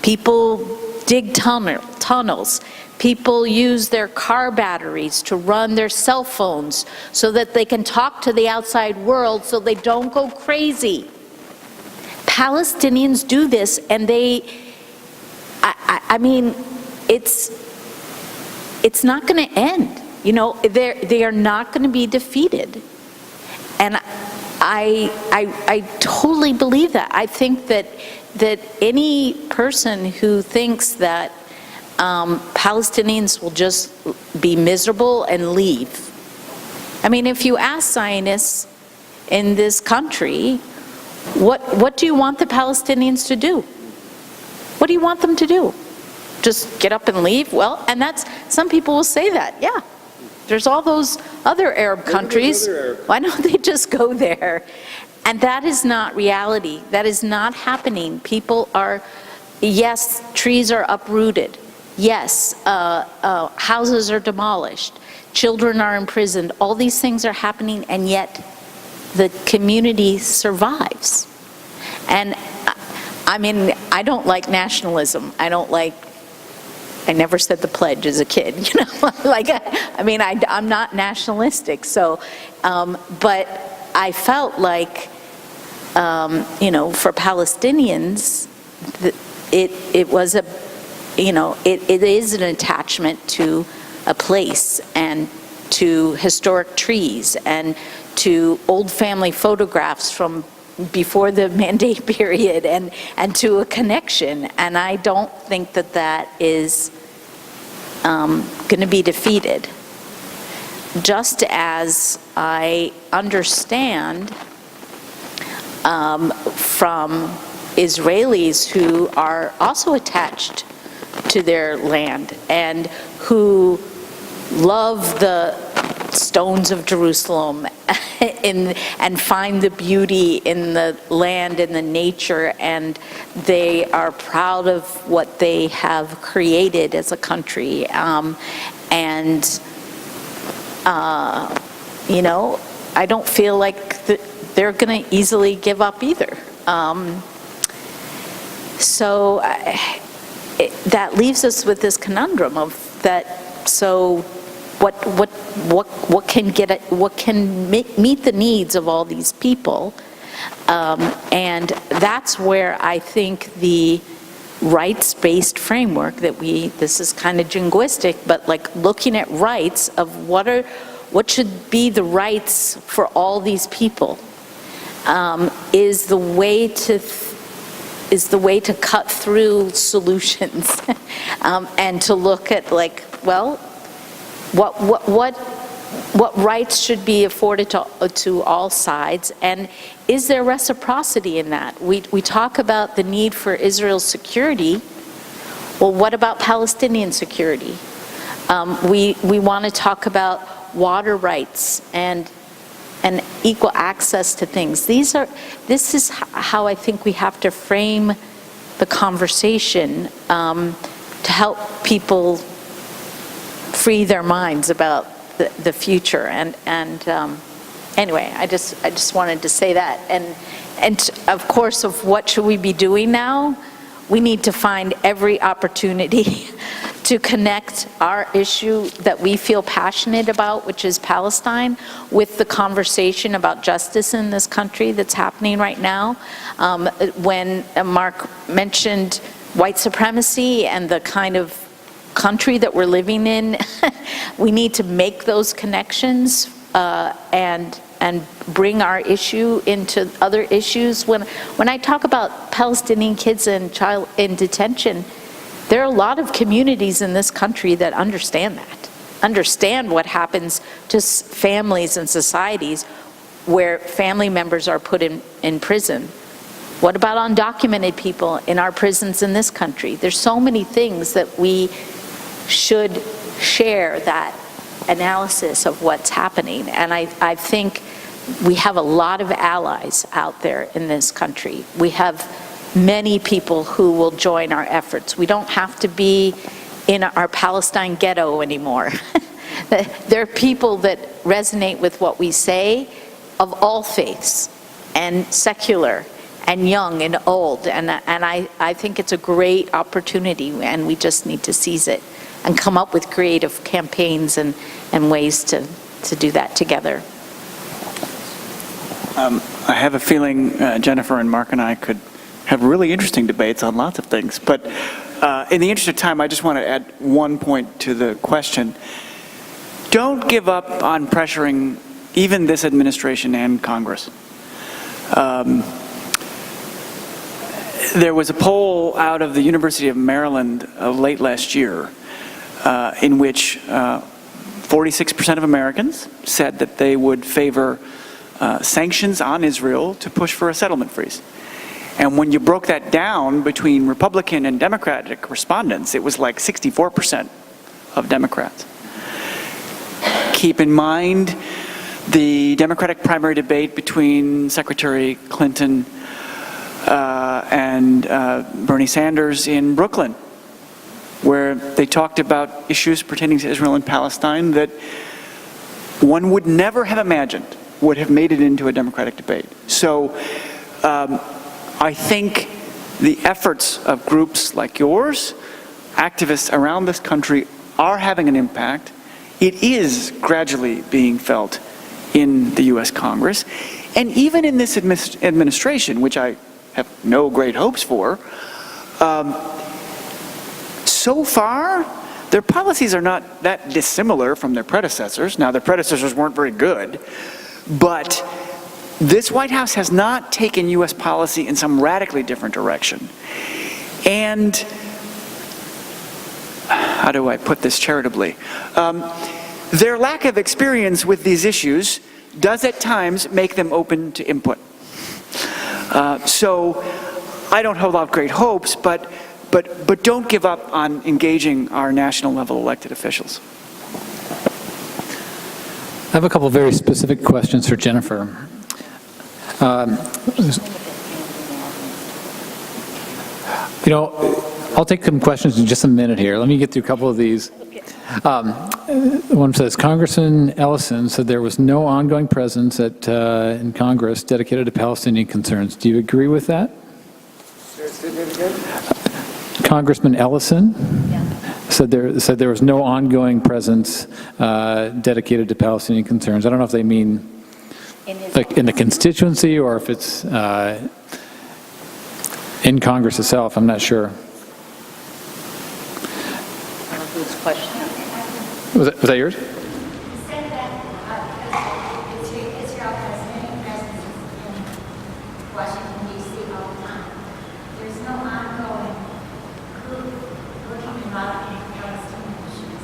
People dig tunnels. People use their car batteries to run their cell phones so that they can talk to the outside world so they don't go crazy. Palestinians do this, and I mean, it's not going to end. You know, they are not going to be defeated. And I totally believe that. I think that any person who thinks that Palestinians will just be miserable and leave. I mean, if you ask Zionists in this country, what do you want the Palestinians to do? What do you want them to do? Just get up and leave? Well, and some people will say that, yeah. There's all those other Arab countries. Why don't they just go there? And that is not reality. That is not happening. People are, yes, trees are uprooted. Yes, houses are demolished. Children are imprisoned. All these things are happening, and yet the community survives. And I mean, I don't like nationalism. I never said the pledge as a kid, you know, like, I mean, I'm not nationalistic, so, but I felt like, you know, for Palestinians, it was a, you know, it is an attachment to a place and to historic trees and to old family photographs from before the mandate period and to a connection. And I don't think that is going to be defeated. Just as I understand from Israelis who are also attached to their land and who love the stones of Jerusalem and find the beauty in the land and the nature, and they are proud of what they have created as a country. You know, I don't feel like they're going to easily give up either. So that leaves us with this conundrum of that. So what can meet the needs of all these people, and that's where I think the rights-based framework that this is kind of jingoistic, but like looking at rights of what should be the rights for all these people, is the way to cut through solutions, and to look at like, well, what rights should be afforded to all sides, and is there reciprocity in that? We talk about the need for Israel's security. Well, what about Palestinian security? We want to talk about water rights and equal access to things. This is how I think we have to frame the conversation to help people free their minds about the future. And anyway, I just wanted to say that. And of course, of what should we be doing now? We need to find every opportunity to connect our issue that we feel passionate about, which is Palestine, with the conversation about justice in this country that's happening right now. When Mark mentioned white supremacy and the kind of country that we're living in, we need to make those connections and bring our issue into other issues. When I talk about Palestinian kids in detention, there are a lot of communities in this country that understand what happens to families and societies where family members are put in prison. What about undocumented people in our prisons in this country? There's so many things that we should share that analysis of what's happening. And I think we have a lot of allies out there in this country. We have many people who will join our efforts. We don't have to be in our Palestine ghetto anymore. There are people that resonate with what we say, of all faiths and secular and young and old. And I think it's a great opportunity, and we just need to seize it and come up with creative campaigns and ways to do that together. I have a feeling Jennifer and Mark and I could have really interesting debates on lots of things. But in the interest of time, I just want to add one point to the question. Don't give up on pressuring even this administration and Congress. There was a poll out of the University of Maryland late last year in which 46% of Americans said that they would favor sanctions on Israel to push for a settlement freeze. And when you broke that down between Republican and Democratic respondents, it was like 64% of Democrats. Keep in mind the Democratic primary debate between Secretary Clinton and Bernie Sanders in Brooklyn, where they talked about issues pertaining to Israel and Palestine that one would never have imagined would have made it into a Democratic debate. So I think the efforts of groups like yours, activists around this country, are having an impact. It is gradually being felt in the U.S. Congress, and even in this administration, which I have no great hopes for. So far, their policies are not that dissimilar from their predecessors. Now, their predecessors weren't very good, but this White House has not taken U.S. policy in some radically different direction. And how do I put this charitably? Their lack of experience with these issues does at times make them open to input. So I don't hold out great hopes, but don't give up on engaging our national level elected officials. I have a couple of very specific questions for Jennifer. I'll take some questions in just a minute here. Let me get through a couple of these. One says, Congressman Ellison said there was no ongoing presence in Congress dedicated to Palestinian concerns. Do you agree with that? Congressman Ellison said there was no ongoing presence dedicated to Palestinian concerns. I don't know if they mean like in the constituency or if it's in Congress itself. I'm not sure. Whose question? Was that yours? Israel has many presence in Washington, D.C. all the time. There's no ongoing group looking at developing Palestinian issues.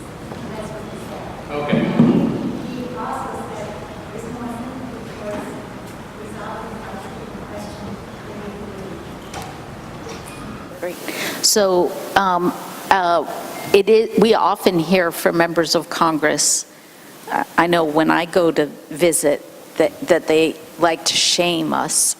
That's what he said. Okay. And he also said there's more sympathy towards resolving the Palestinian question than we believe. Great. So, we often hear from members of Congress, I know when I go to visit, that they like to shame us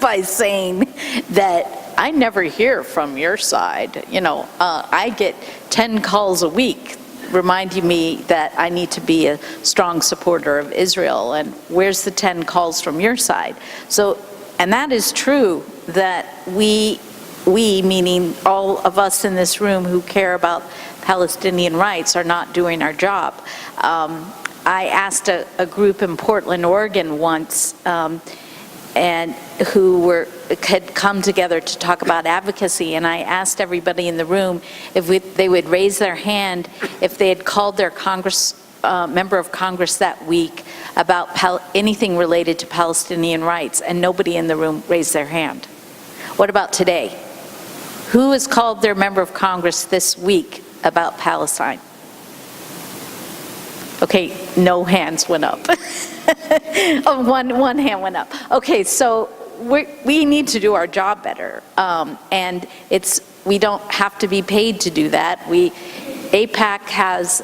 by saying that I never hear from your side. I get 10 calls a week reminding me that I need to be a strong supporter of Israel, and where's the 10 calls from your side? So, and that is true, that we, meaning all of us in this room who care about Palestinian rights, are not doing our job. I asked a group in Portland, Oregon once, and who had come together to talk about advocacy, and I asked everybody in the room if they would raise their hand if they had called their member of Congress that week about anything related to Palestinian rights, and nobody in the room raised their hand. What about today? Who has called their member of Congress this week about Palestine? Okay, no hands went up. Oh, one hand went up. Okay, so we need to do our job better, and we don't have to be paid to do that. AIPAC has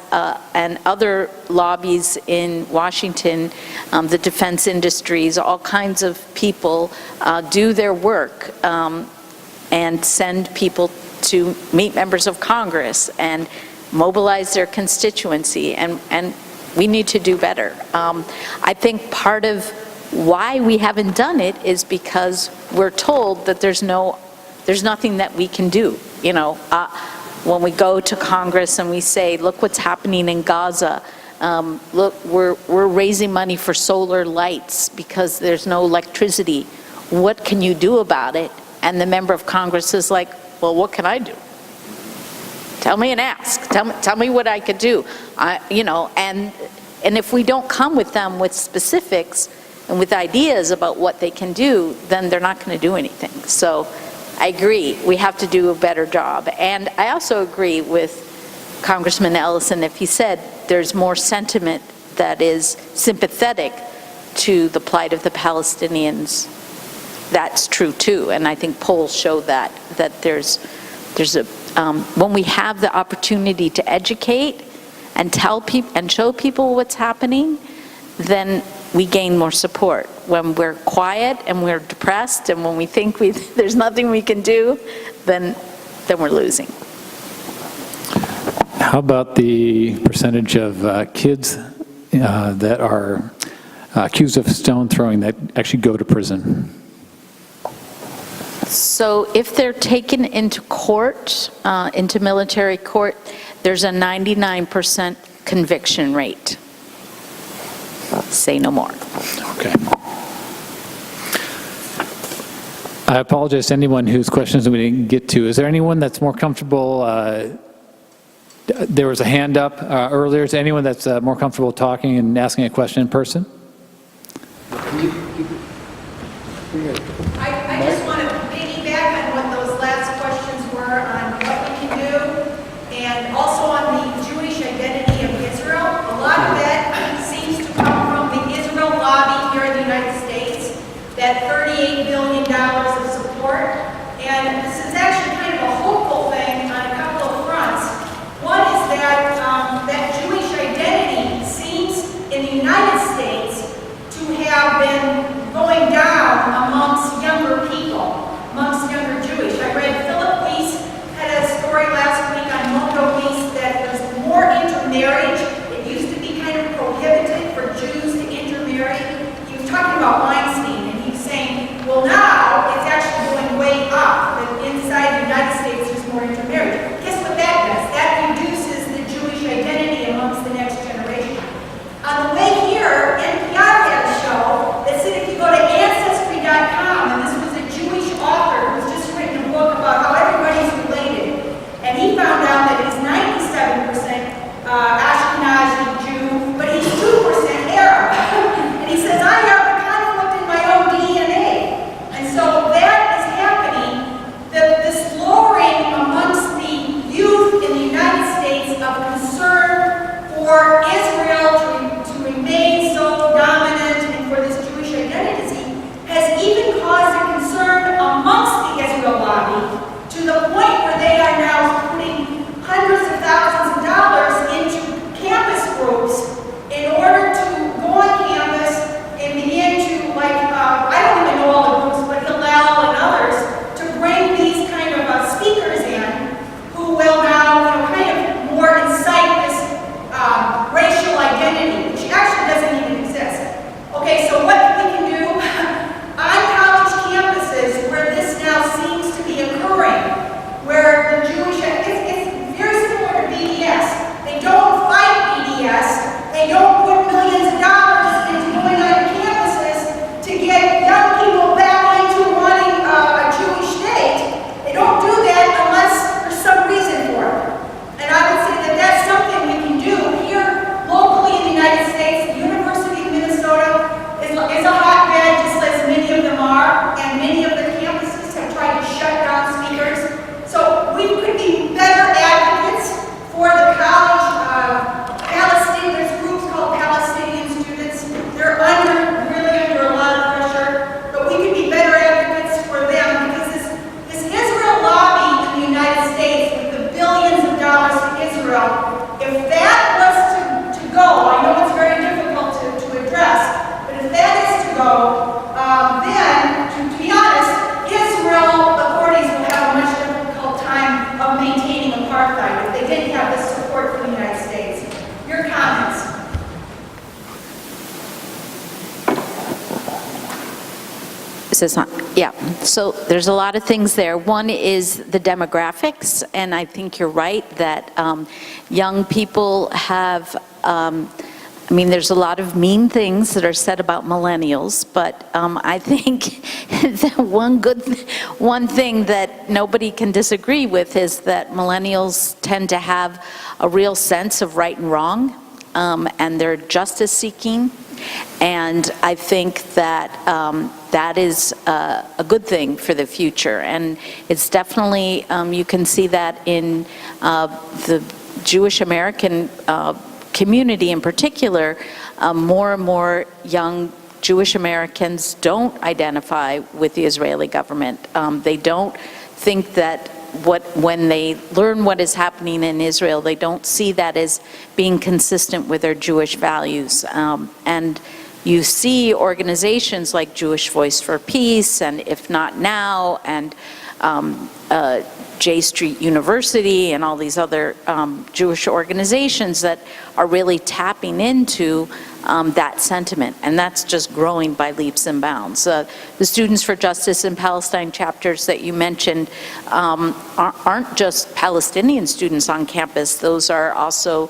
and other lobbies in Washington, the defense industries, all kinds of people do their work and send people to meet members of Congress and mobilize their constituency, and we need to do better. I think part of why we haven't done it is because we're told that there's nothing that we can do. You know, when we go to Congress and we say, look what's happening in Gaza, look, we're raising money for solar lights because there's no electricity. What can you do about it? And the member of Congress is like, well, what can I do? Tell me and ask. Tell me what I could do. You know, and if we don't come with them with specifics and with ideas about what they can do, then they're not going to do anything. So I agree, we have to do a better job. And I also agree with Congressman Ellison if he said there's more sentiment that is sympathetic to the plight of the Palestinians. That's true too, and I think polls show that there's a when we have the opportunity to educate and tell people and show people what's happening, then we gain more support. When we're quiet and we're depressed and when we think there's nothing we can do, then we're losing. How about the percentage of kids that are accused of stone throwing that actually go to prison? So if they're taken into court, into military court, there's a 99% conviction rate. Say no more. Okay. I apologize to anyone whose questions we didn't get to. Is there anyone that's more comfortable? There was a hand up earlier. Is there anyone that's more comfortable talking and asking a question in person? I just want to piggyback on what those last questions were on what we can do, and also on the Jewish identity of Israel. A lot of that seems to come from the Israel lobby here in the United States, that $38 billion of support. And this is actually kind of a hopeful thing on a couple of fronts. One is that that Jewish identity seems in the United States to have been going down amongst younger people, amongst younger Jewish. I read Philip Weiss had a story last week on Mondo Weiss that there's more intermarriage. It used to be kind of prohibited for Jews to intermarry. He was talking about Weinstein, and he's saying, well, now it's actually going way up, that inside the United States there's more intermarriage. Guess what that does? That reduces the Jewish identity amongst the next generation. On the way here, NPR had a show that said if you go to Ancestry.com, and this was a Is this on? Yeah. So there's a lot of things there. One is the demographics, and I think you're right that young people have, I mean, there's a lot of mean things that are said about millennials, but I think that one thing that nobody can disagree with is that millennials tend to have a real sense of right and wrong, and they're justice seeking. And I think that that is a good thing for the future. And it's definitely, you can see that in the Jewish American community in particular. More and more young Jewish Americans don't identify with the Israeli government. They don't think that when they learn what is happening in Israel, they don't see that as being consistent with their Jewish values. And you see organizations like Jewish Voice for Peace, and If Not Now, and J Street University, and all these other Jewish organizations that are really tapping into that sentiment, and that's just growing by leaps and bounds. The Students for Justice in Palestine chapters that you mentioned aren't just Palestinian students on campus. Those are also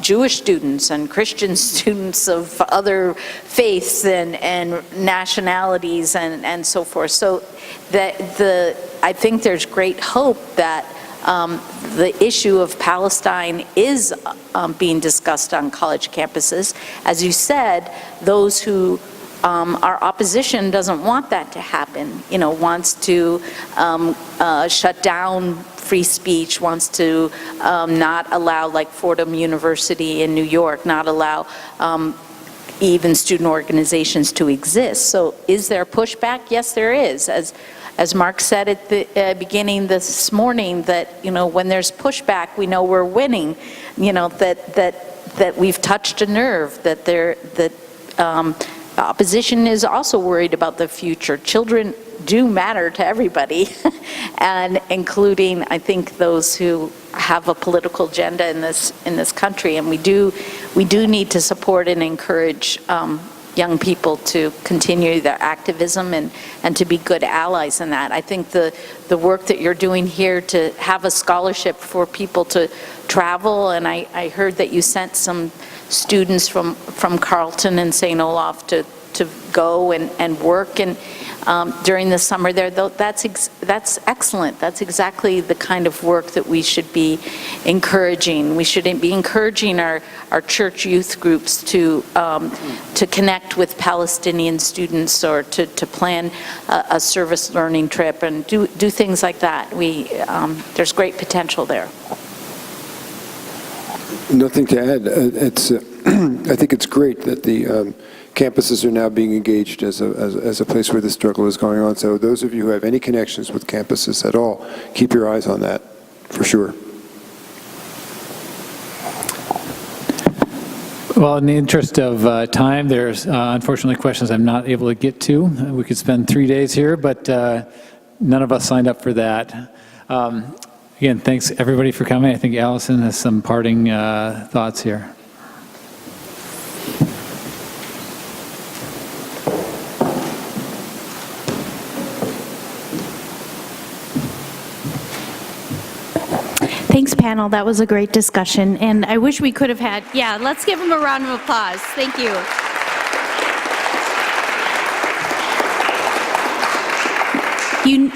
Jewish students and Christian students of other faiths and nationalities and so forth. So I think there's great hope that the issue of Palestine is being discussed on college campuses. As you said, those who our opposition doesn't want that to happen, wants to shut down free speech, wants to not allow, like Fordham University in New York, not allow even student organizations to exist. So is there pushback? Yes, there is. As Mark said at the beginning this morning, that when there's pushback, we know we're winning. That we've touched a nerve. That opposition is also worried about the future. Children do matter to everybody, and including, I think, those who have a political agenda in this country. And we do need to support and encourage young people to continue their activism and to be good allies in that. I think the work that you're doing here to have a scholarship for people to travel, and I heard that you sent some students from Carleton and St. Olaf to go and work and during the summer there. That's excellent. That's exactly the kind of work that we should be encouraging. We should be encouraging our church youth groups to connect with Palestinian students, or to plan a service learning trip and do things like that. There's great potential there. Nothing to add. I think it's great that the campuses are now being engaged as a place where the struggle is going on. So those of you who have any connections with campuses at all, keep your eyes on that, for sure. Well, in the interest of time, there's unfortunately questions I'm not able to get to. We could spend 3 days here, but none of us signed up for that. Again, thanks everybody for coming. I think Allison has some parting thoughts here. Thanks, panel. That was a great discussion, and I wish we could have had, let's give them a round of applause. Thank you.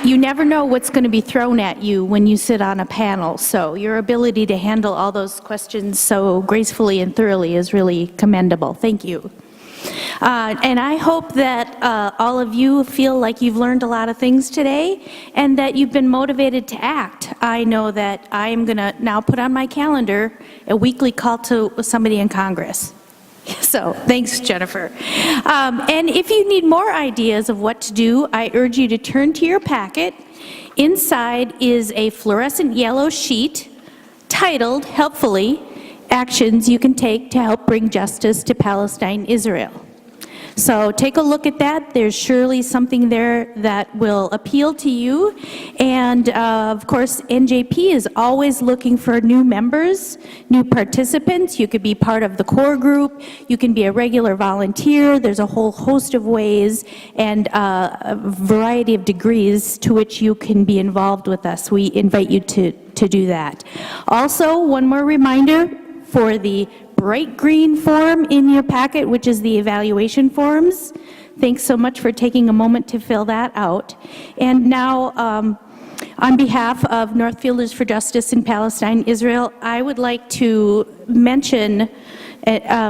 You never know what's going to be thrown at you when you sit on a panel, so your ability to handle all those questions so gracefully and thoroughly is really commendable. Thank you. And I hope that all of you feel like you've learned a lot of things today and that you've been motivated to act. I know that I'm going to now put on my calendar a weekly call to somebody in Congress. So thanks, Jennifer. And if you need more ideas of what to do, I urge you to turn to your packet. Inside is a fluorescent yellow sheet titled, helpfully, Actions You Can Take to Help Bring Justice to Palestine, Israel. So take a look at that. There's surely something there that will appeal to you. And of course, NJP is always looking for new members, new participants. You could be part of the core group. You can be a regular volunteer. There's a whole host of ways and a variety of degrees to which you can be involved with us. We invite you to do that. Also, one more reminder for the bright green form in your packet, which is the evaluation forms. Thanks so much for taking a moment to fill that out. And now, on behalf of Northfielders for Justice in Palestine, Israel, I would like to mention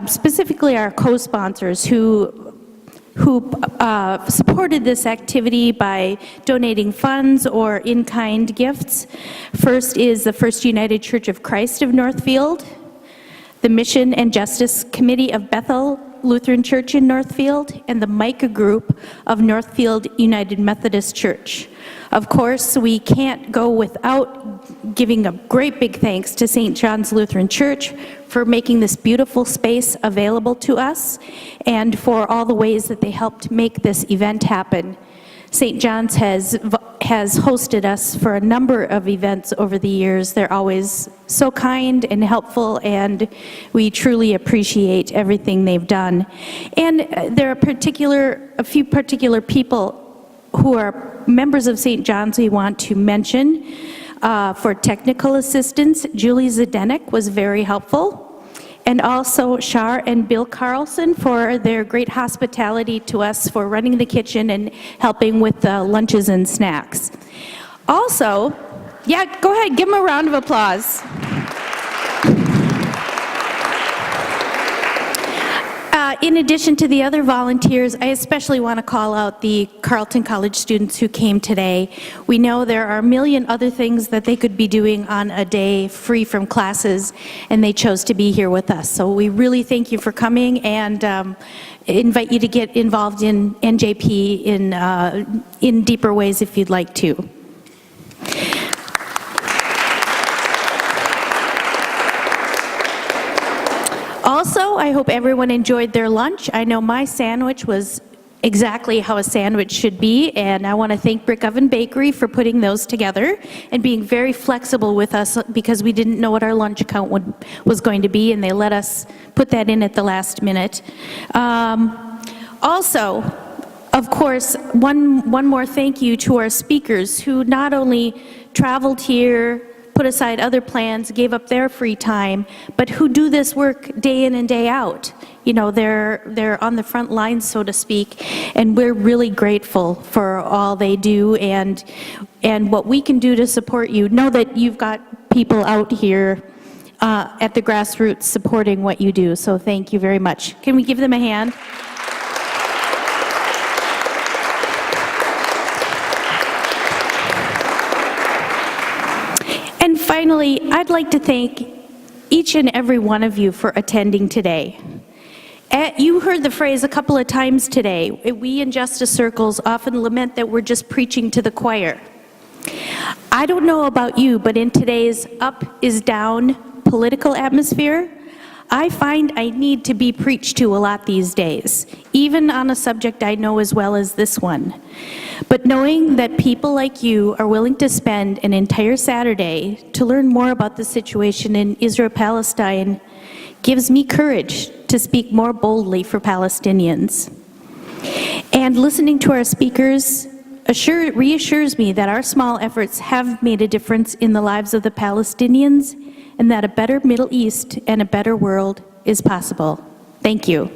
specifically our co-sponsors who supported this activity by donating funds or in-kind gifts. First is the First United Church of Christ of Northfield, the Mission and Justice Committee of Bethel Lutheran Church in Northfield, and the Micah Group of Northfield United Methodist Church. Of course, we can't go without giving a great big thanks to St. John's Lutheran Church for making this beautiful space available to us and for all the ways that they helped make this event happen. St. John's has hosted us for a number of events over the years. They're always so kind and helpful, and we truly appreciate everything they've done. And there are a few particular people who are members of St. John's we want to mention. For technical assistance, Julie Zdenek was very helpful. And also Shar and Bill Carlson for their great hospitality to us for running the kitchen and helping with the lunches and snacks. Also, yeah, go ahead, give them a round of applause. In addition to the other volunteers, I especially want to call out the Carleton College students who came today. We know there are a million other things that they could be doing on a day free from classes, and they chose to be here with us. So we really thank you for coming, and invite you to get involved in NJP in deeper ways if you'd like to. Also, I hope everyone enjoyed their lunch. I know my sandwich was exactly how a sandwich should be, and I want to thank Brick Oven Bakery for putting those together and being very flexible with us because we didn't know what our lunch count was going to be, and they let us put that in at the last minute. Also, of course, one more thank you to our speakers who not only traveled here, put aside other plans, gave up their free time, but who do this work day in and day out. You know, they're on the front lines, so to speak, and we're really grateful for all they do and what we can do to support you. Know that you've got people out here at the grassroots supporting what you do, so thank you very much. Can we give them a hand? And finally, I'd like to thank each and every one of you for attending today. You heard the phrase a couple of times today. We in Justice Circles often lament that we're just preaching to the choir. I don't know about you, but in today's up is down political atmosphere, I find I need to be preached to a lot these days, even on a subject I know as well as this one. But knowing that people like you are willing to spend an entire Saturday to learn more about the situation in Israel-Palestine gives me courage to speak more boldly for Palestinians. And listening to our speakers reassures me that our small efforts have made a difference in the lives of the Palestinians and that a better Middle East and a better world is possible. Thank you.